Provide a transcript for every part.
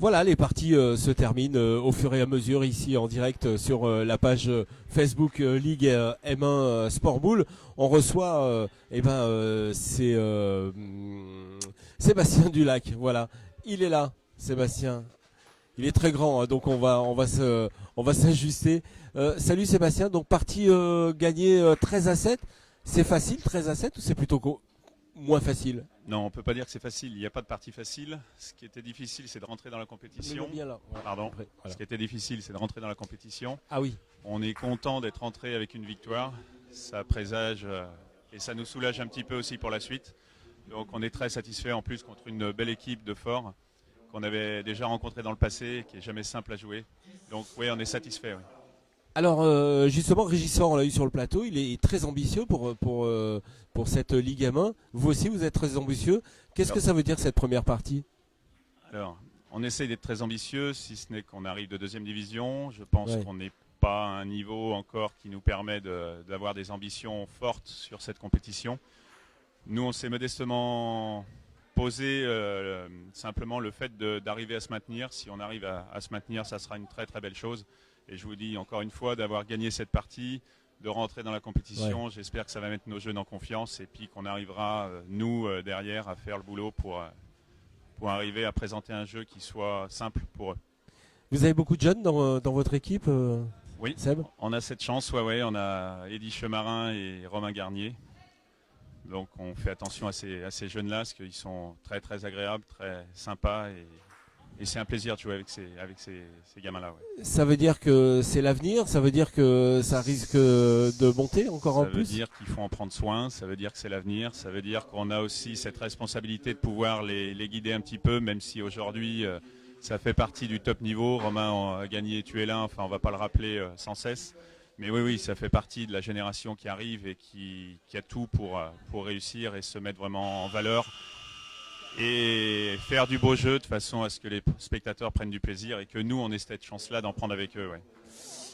Voilà, les parties se terminent au fur et à mesure ici en direct sur la page Facebook Ligue M1 Sport Boule. On reçoit c'est Sébastien Dulac. Voilà, il est là, Sébastien. Il est très grand, hein, donc on va s'ajuster. Salut Sébastien, donc partie gagnée 13 à 7. C'est facile 13 à 7 ou c'est plutôt moins facile? Non, on ne peut pas dire que c'est facile. Il n'y a pas de partie facile. Ce qui était difficile, c'est de rentrer dans la compétition. Bien là. Voilà. Pardon. Après, voilà. Ce qui était difficile, c'est de rentrer dans la compétition. Ah oui. On est content d'être rentré avec une victoire. Ça présage et ça nous soulage un petit peu aussi pour la suite. Donc on est très satisfait en plus contre une belle équipe de Fort qu'on avait déjà rencontrée dans le passé, qui est jamais simple à jouer. Donc oui, on est satisfait. Oui. Alors justement, Régisseur, on l'a eu sur le plateau, il est très ambitieux pour cette Ligue M1. Vous aussi, vous êtes très ambitieux. Qu'est-ce que ça veut dire cette première partie? Alors, on essaye d'être très ambitieux, si ce n'est qu'on arrive de deuxième division. Je pense qu'on n'est pas à un niveau encore qui nous permet d'avoir des ambitions fortes sur cette compétition. Nous, on s'est modestement posé simplement le fait d'arriver à se maintenir. Si on arrive à se maintenir, ça sera une très très belle chose. Et je vous dis encore une fois d'avoir gagné cette partie, de rentrer dans la compétition. Ouais. J'espère que ça va mettre nos jeunes en confiance et puis qu'on arrivera, nous, derrière, à faire le boulot pour arriver à présenter un jeu qui soit simple pour eux. Vous avez beaucoup de jeunes dans votre équipe Oui, Seb? On a cette chance. Ouais, on a Eddy Chemarin et Romain Garnier. Donc on fait attention à ces jeunes-là parce qu'ils sont très très agréables, très sympas et c'est un plaisir de jouer avec ces gamins-là. Ouais. Ça veut dire que c'est l'avenir, ça veut dire que ça risque de monter encore en plus? Ça veut dire qu'il faut en prendre soin, ça veut dire que c'est l'avenir, ça veut dire qu'on a aussi cette responsabilité de pouvoir les guider un petit peu, même si aujourd'hui ça fait partie du top niveau. Romain a gagné, tu es là, enfin on ne va pas le rappeler sans cesse. Mais oui, ça fait partie de la génération qui arrive et qui a tout pour réussir et se mettre vraiment en valeur. Et faire du beau jeu de façon à ce que les spectateurs prennent du plaisir et que nous, on ait cette chance-là d'en prendre avec eux. Ouais.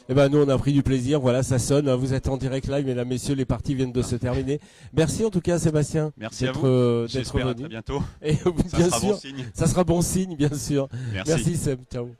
Eh ben, nous, on a pris du plaisir. Voilà, ça sonne. Vous êtes en direct live, mesdames, messieurs, les parties viennent de se terminer. Merci en tout cas, Sébastien. Merci à vous. J'espère à très bientôt. Et ça bien sera sûr, bon signe. Ça sera bon signe, bien sûr. Merci Merci Seb. Ciao.